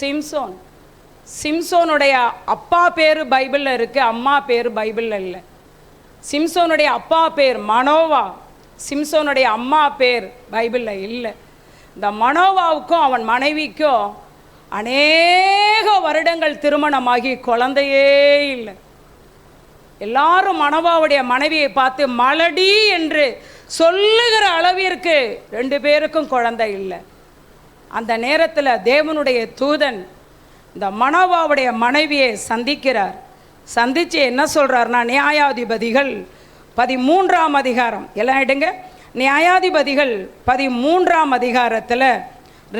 சிம்சோன். சிம்சோனுடைய அப்பா பேர் பைபிளில் இருக்குது, அம்மா பேர் பைபிளில் இல்லை. சிம்சோனுடைய அப்பா பேர் மனோவா, சிம்சோனுடைய அம்மா பேர் பைபிளில் இல்லை. இந்த மனோவாவுக்கும் அவன் மனைவிக்கும் அநேக வருடங்கள் திருமணமாகி குழந்தையே இல்லை. எல்லாரும் மனோவாவுடைய மனைவியை பார்த்து மலடி என்று சொல்லுகிற அளவிற்கு 2 பேருக்கும் குழந்தை இல்லை. அந்த நேரத்தில் தேவனுடைய தூதன் இந்த மனோவாவுடைய மனைவியை சந்திக்கிறார். சந்தித்து என்ன சொல்கிறார்னா, நியாயாதிபதிகள் 13ஆம் அதிகாரம், எல்லாம் எடுங்க, நியாயாதிபதிகள் 13ஆம் அதிகாரத்தில்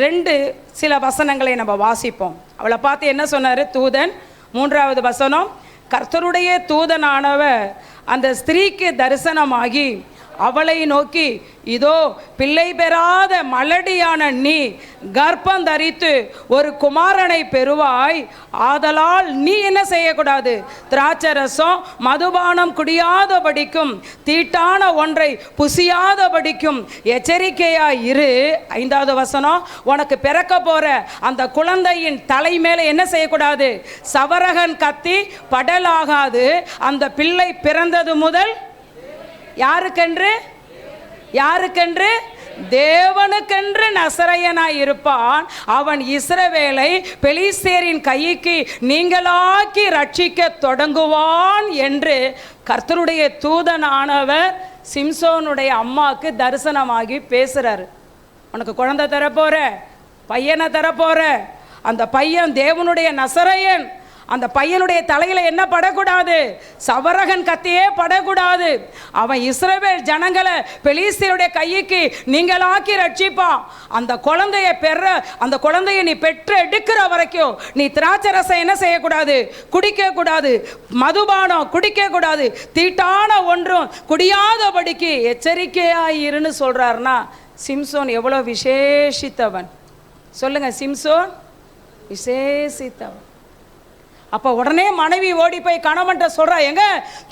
2 சில வசனங்களை நம்ம வாசிப்போம். அவளை பார்த்து என்ன சொன்னார் தூதன்? 3வது வசனம், கர்த்தருடைய தூதனானவர் அந்த ஸ்திரீக்கு தரிசனமாகி அவளை நோக்கி, இதோ பிள்ளை பெறாத மலடியான நீ கர்ப்பம் தரித்து ஒரு குமாரனை பெறுவாய். ஆதலால் நீ என்ன செய்யக்கூடாது? திராட்சரசம் மதுபானம் குடியாதபடிக்கும் தீட்டான ஒன்றை புசியாதபடிக்கும் எச்சரிக்கையாய் இரு. 5வது வசனம், உனக்கு பிறக்க போற அந்த குழந்தையின் தலை மேலே என்ன செய்யக்கூடாது? சவரகன் கத்தி படலாகாது. அந்த பிள்ளை பிறந்தது முதல் யாருக்கென்று? யாருக்கென்று? தேவனுக்கென்று நசரேயனாய் இருப்பான். அவன் இஸ்ரவேலை பெலிஸ்தேரின் கைக்கு நீங்களாக்கி ரட்சிக்க தொடங்குவான் என்று கர்த்தருடைய தூதனானவர் சிம்சோனுடைய அம்மாவுக்கு தரிசனமாகி பேசுறாரு. உனக்கு குழந்தை தரப்போற, பையனை தரப்போற, அந்த பையன் தேவனுடைய நசரேயன். அந்த பையனுடைய தலையில் என்ன படக்கூடாது? சவரகன் கத்தியே படக்கூடாது. அவன் இஸ்ரவேல் ஜனங்களை பெலிஸ்தீருடைய கைக்கு நீங்களாக்கி ரட்சிப்பான். அந்த குழந்தைய பெற, அந்த குழந்தைய நீ பெற்று எடுக்கிற வரைக்கும் நீ திராட்சரசம் என்ன செய்யக்கூடாது? குடிக்க கூடாது. மதுபானம் குடிக்க கூடாது. தீட்டான ஒன்றும் குடியாதபடிக்கு எச்சரிக்கையாயிருன்னு சொல்றாருன்னா, சிம்சோன் எவ்வளோ விசேஷித்தவன் சொல்லுங்க. சிம்சோன் விசேஷித்தவன். அப்போ உடனே மனைவி ஓடி போய் கணவன்கிட்ட சொல்கிறா, எங்க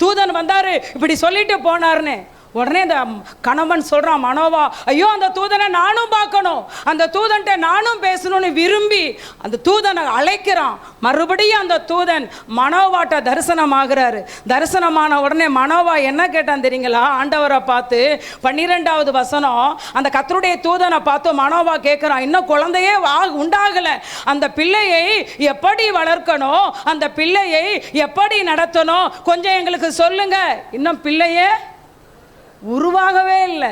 தூதன் வந்தார் இப்படி சொல்லிட்டு போனார்னு. உடனே இந்த கணவன் சொல்கிறான், மனோவா, ஐயோ அந்த தூதனை நானும் பார்க்கணும், அந்த தூதன்ட்ட நானும் பேசணும்னு விரும்பி அந்த தூதனை அழைக்கிறான். மறுபடியும் அந்த தூதன் மனோவாட்ட தரிசனமாகிறாரு. தரிசனமான உடனே மனோவா என்ன கேட்டான் தெரியுங்களா? ஆண்டவரை பார்த்து 12வது வசனம், அந்த கர்த்தருடைய தூதனை பார்த்து மனோவா கேட்குறான், இன்னும் குழந்தையே உண்டாகலை, அந்த பிள்ளையை எப்படி வளர்க்கணும், அந்த பிள்ளையை எப்படி நடத்தணும், கொஞ்சம் எங்களுக்கு சொல்லுங்க. இன்னும் பிள்ளையே உருவாகவே இல்லை,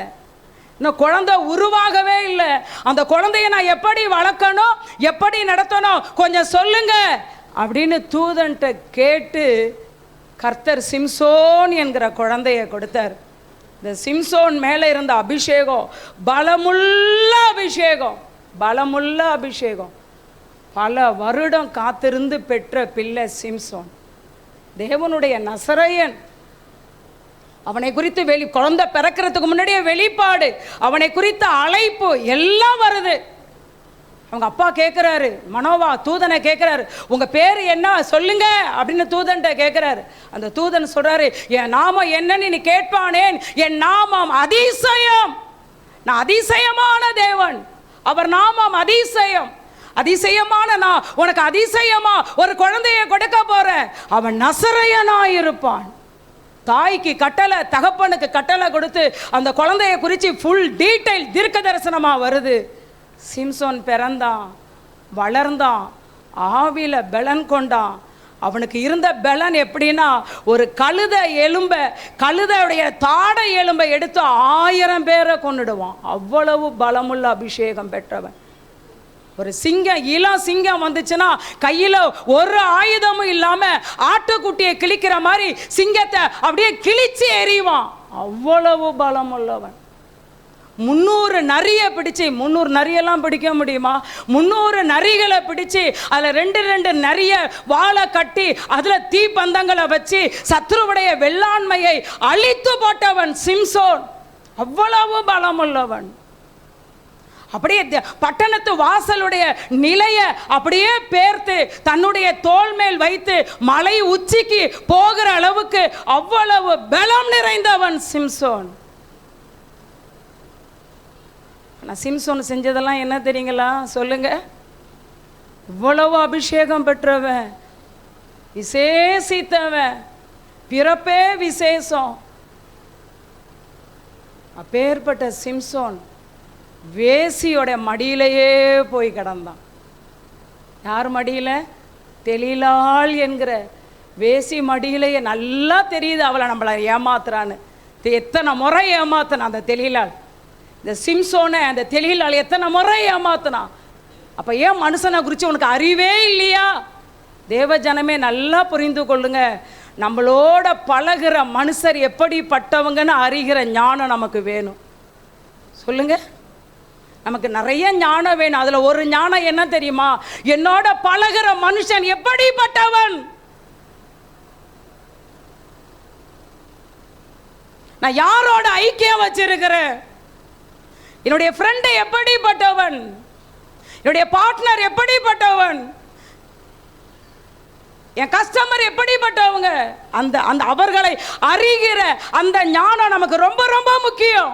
இன்னும் குழந்தை உருவாகவே இல்லை. அந்த குழந்தைய நான் எப்படி வளர்க்கணும், எப்படி நடத்தணும், கொஞ்சம் சொல்லுங்க அப்படின்னு தூதன்ட்ட கேட்டு கர்த்தர் சிம்சோன் என்கிற குழந்தைய கொடுத்தார். இந்த சிம்சோன் மேலே இருந்த அபிஷேகம் பலமுள்ள அபிஷேகம், பலமுள்ள அபிஷேகம். பல வருடம் காத்திருந்து பெற்ற பிள்ளை சிம்சோன். தேவனுடைய நசரேயன். அவனை குறித்து குழந்தை பிறக்கிறதுக்கு முன்னாடியே வெளிப்பாடு, அவனை குறித்த அழைப்பு எல்லாம் வருது. அவங்க அப்பா கேட்குறாரு, மனோவா தூதனை கேட்குறாரு, உங்கள் பேர் என்ன சொல்லுங்க அப்படின்னு தூதன்ட்ட கேட்குறாரு. அந்த தூதன் சொல்கிறாரு, என் நாமம் என்னன்னு நீ கேட்பானேன், என் நாமம் அதிசயம், நான் அதிசயமான தேவன், அவர் நாமம் அதிசயம். அதிசயமான நான் உனக்கு அதிசயமா ஒரு குழந்தைய கொடுக்க போறேன், அவன் நசரேயனாயிருப்பான். தாய்க்கு கட்டளை, தகப்பனுக்கு கட்டளை கொடுத்து அந்த குழந்தைய குறித்து ஃபுல் டீட்டெயில் தீர்க்க தரிசனமாக வருது. சிம்சோன் பிறந்தான், வளர்ந்தான், ஆவில பலன் கொண்டான். அவனுக்கு இருந்த பலன் எப்படின்னா, ஒரு கழுதையுடைய தாடை எலும்பை எடுத்து 1000 பேரை கொன்னுடுவான். அவ்வளவு பலமுள்ள அபிஷேகம் பெற்றவன். ஒரு சிங்கம், இளம் சிங்கம் வந்துச்சுன்னா கையில் ஒரு ஆயுதமும் இல்லாமல் ஆட்டுக்குட்டியை கிழிக்கிற மாதிரி சிங்கத்தை அப்படியே கிழிச்சு எறிவான். அவ்வளவு பலம் உள்ளவன். 300 நரியை பிடிச்சி, 300 நரியெல்லாம் பிடிக்க முடியுமா? 300 நரிகளை பிடிச்சி அதில் 2 நரியை வாழை கட்டி அதில் தீப்பந்தங்களை வச்சு சத்ருவுடைய வெள்ளாண்மையை அழித்து போட்டவன் சிம்சோன். அவ்வளவு பலம் உள்ளவன். அப்படியே பட்டணத்து வாசலுடைய நிலையை அப்படியே பேர்த்து தன்னுடைய தோள் மேல் வைத்து மலை உச்சிக்கு போகிற அளவுக்கு அவ்வளவு பலம் நிறைந்தவன் சிம்சோன். நான் சிம்சோன் செஞ்சதெல்லாம் என்ன தெரியுங்களா? சொல்லுங்க. இவ்வளவு அபிஷேகம் பெற்றவன், விசேஷித்தவன், பிறப்பே விசேஷம். அப்பேற்பட்ட சிம்சோன் வேசியோட மடியிலேயே போய் கிடந்தான். யார் மடியில்? தெலீலாள் என்கிற வேசி மடியிலேயே. நல்லா தெரியுது அவளை நம்மளை ஏமாத்துறான்னு. எத்தனை முறை ஏமாத்தினான் அந்த தெலீலாள். இந்த சிம்சோனை அந்த தெலீலாள் எத்தனை முறை ஏமாத்தினான். அப்போ ஏன் மனுஷனை குறித்து உனக்கு அறிவே இல்லையா? தேவ ஜனமே நல்லா புரிந்து கொள்ளுங்க. நம்மளோட பழகிற மனுஷர் எப்படிப்பட்டவங்கன்னு அறிகிற ஞானம் நமக்கு வேணும். சொல்லுங்க, நமக்கு நிறைய ஞானம் வேணும். அதில் ஒரு ஞானம் என்ன தெரியுமா? என்னோட பழகிற மனுஷன் எப்படிப்பட்டவன், நான் யாரோட ஐக்கியம் வச்சிருக்கிறேன், என்னுடைய ஃப்ரெண்டு எப்படிப்பட்டவன், என்னுடைய பார்ட்னர் எப்படிப்பட்டவன், என் கஸ்டமர் எப்படிப்பட்டவங்க, அந்த அந்த அவர்களை அறிகிற அந்த ஞானம் நமக்கு ரொம்ப ரொம்ப முக்கியம்.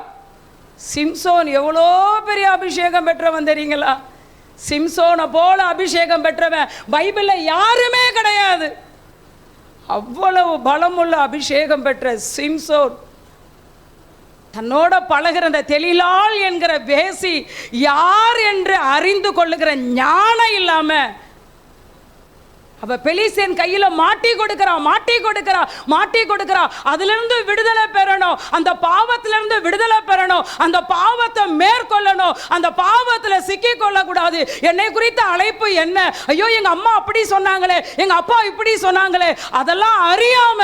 சிம்சோன் எவ்வளோ பெரிய அபிஷேகம் பெற்றவன் தெரியுங்களா? சிம்சோனை போல அபிஷேகம் பெற்றவன் பைபிளில் யாருமே கிடையாது. அவ்வளவு பலமுள்ள அபிஷேகம் பெற்ற சிம்சோன் தன்னோட பழகிற அந்த தெலீலாள் என்கிற வேசி யார் என்று அறிந்து கொள்ளுகிற ஞானம் இல்லாம அவ பெலிஸ்தியன் கையில மாட்டி கொடுக்கிறா. அதிலிருந்து விடுதலை பெறணும், அந்த பாவத்திலிருந்து விடுதலை பெறணும், அந்த பாவத்தை மேற்கொள்ளணும், அந்த பாவத்துல சிக்கி கொள்ளக்கூடாது. என்னை குறித்த அழைப்பு என்ன? ஐயோ, எங்க அம்மா அப்படி சொன்னாங்களே, எங்க அப்பா இப்படி சொன்னாங்களே, அதெல்லாம் அறியாம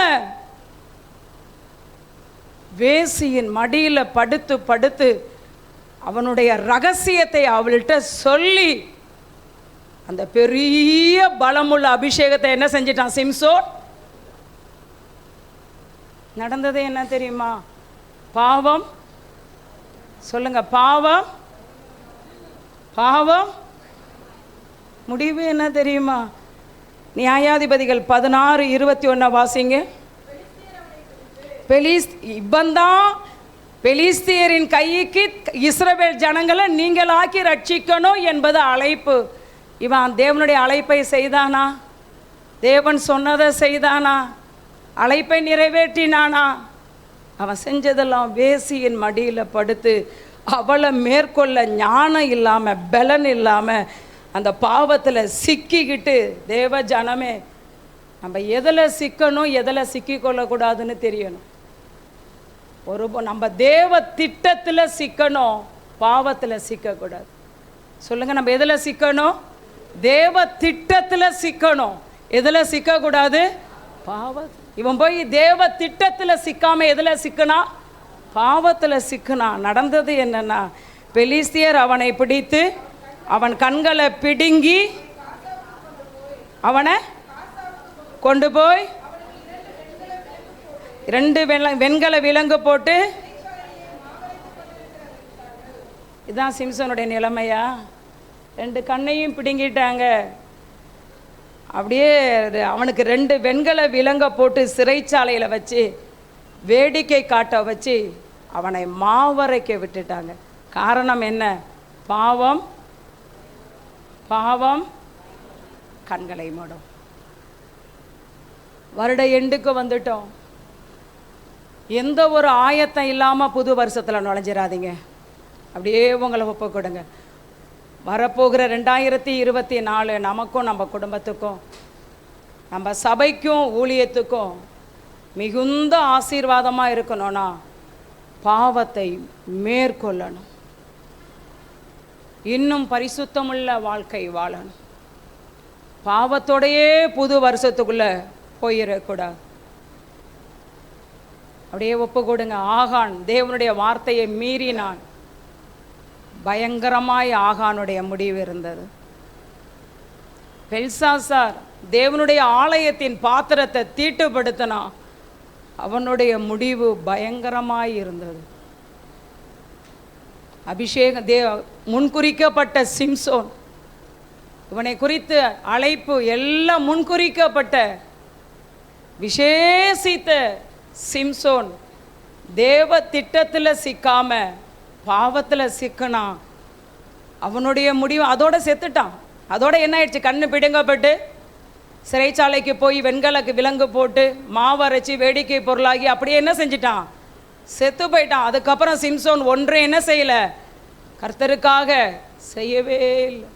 வேசியின் மடியில படுத்து படுத்து அவனுடைய ரகசியத்தை அவள்கிட்ட சொல்லி அந்த பெரிய பலமுள்ள அபிஷேகத்தை என்ன செஞ்சிட்டான் சிம்சோன்? நடந்தது என்ன தெரியுமா? பாவம், சொல்லுங்க, பாவம் பாவம் முடிவு என்ன தெரியுமா? நியாயாதிபதிகள் 16:21 வாசிங்க. பெலிஸ்தியரின் கைக்கு இஸ்ரவேல் ஜனங்களை நீங்களாக்கி ரட்சிக்கணும் என்பது அழைப்பு. இவன் தேவனுடைய அழைப்பை செய்தானா? தேவன் சொன்னதை செய்தானா? அழைப்பை நிறைவேற்றினானா? அவன் செஞ்சதெல்லாம் வேசியின் மடியில் படுத்து அவளை மேற்கொள்ள ஞானம் இல்லாமல் பலன் இல்லாமல் அந்த பாவத்தில் சிக்கிக்கிட்டு. தேவ ஜனமே, நம்ம எதில் சிக்கணும் எதில் சிக்கிக்கொள்ளக்கூடாதுன்னு தெரியணும். நம்ம தேவ திட்டத்தில் சிக்கணும், பாவத்தில் சிக்கக்கூடாது. சொல்லுங்க, நம்ம எதில் சிக்கணும்? தேவ திட்டத்தில் சிக்கணும். எதில் சிக்கக்கூடாது? பாவம். இவன் போய் தேவ திட்டத்தில் சிக்காம எதில் சிக்கனா? பாவத்தில் சிக்கனா. நடந்தது என்னன்னா, பெலிஸ்தியர் அவனை பிடித்து அவன் கண்களை பிடுங்கி அவனை கொண்டு போய் 2 வெண்கல விலங்கு போட்டு. இதுதான் சிம்சனுடைய நிலைமையா? 2 கண்ணையும் பிடுங்கிட்டாங்க. அப்படியே அவனுக்கு 2 வெண்கல விலங்க போட்டு சிறைச்சாலையில் வச்சு வேடிக்கை காட்ட வச்சு அவனை மாவரைக்க விட்டுட்டாங்க. காரணம் என்ன? பாவம் பாவம் கண்களை மூடும். வருட எண்டுக்கு வந்துட்டோம். எந்த ஒரு ஆயத்தம் இல்லாமல் புது வருஷத்தில் நுழைஞ்சிடாதீங்க. அப்படியே உங்களை ஒப்பு கொடுங்க. வரப்போகிற 2024 நமக்கும் நம்ம குடும்பத்துக்கும் நம்ம சபைக்கும் ஊழியத்துக்கும் மிகுந்த ஆசீர்வாதமாக இருக்கணும்னா பாவத்தை மேற்கொள்ளணும். இன்னும் பரிசுத்தமுள்ள வாழ்க்கை வாழணும். பாவத்தோடையே புது வருஷத்துக்குள்ளே போயிடக்கூடாது. அப்படியே ஒப்பு கொடுங்க. ஆகான் தேவனுடைய வார்த்தையை மீறினான். பயங்கரமாய் ஆகானுடைய முடிவு இருந்தது. பெல்சாசார் தேவனுடைய ஆலயத்தின் பாத்திரத்தை தீட்டுப்படுத்தினான். அவனுடைய முடிவு பயங்கரமாய் இருந்தது. முன்குறிக்கப்பட்ட சிம்சோன், இவனை குறித்து அழைப்பு எல்லாம் முன்குறிக்கப்பட்ட விசேஷித்த சிம்சோன் தேவ திட்டத்தில் சிக்காம பாவத்தில் சிக்கனான். அவனுடைய முடிவு அதோட செத்துட்டான். அதோட என்ன ஆயிடுச்சு, கண்ணு பிடுங்கப்பட்டு சிறைச்சாலைக்கு போய் வெண்கலக்கு விலங்கு போட்டு மாவரைச்சி வேடிக்கை பொருளாகி அப்படியே என்ன செஞ்சிட்டான், செத்து போயிட்டான். அதுக்கப்புறம் சிம்சோன் ஒன்றும் என்ன செய்யலை, கர்த்தருக்காக செய்யவே இல்லை.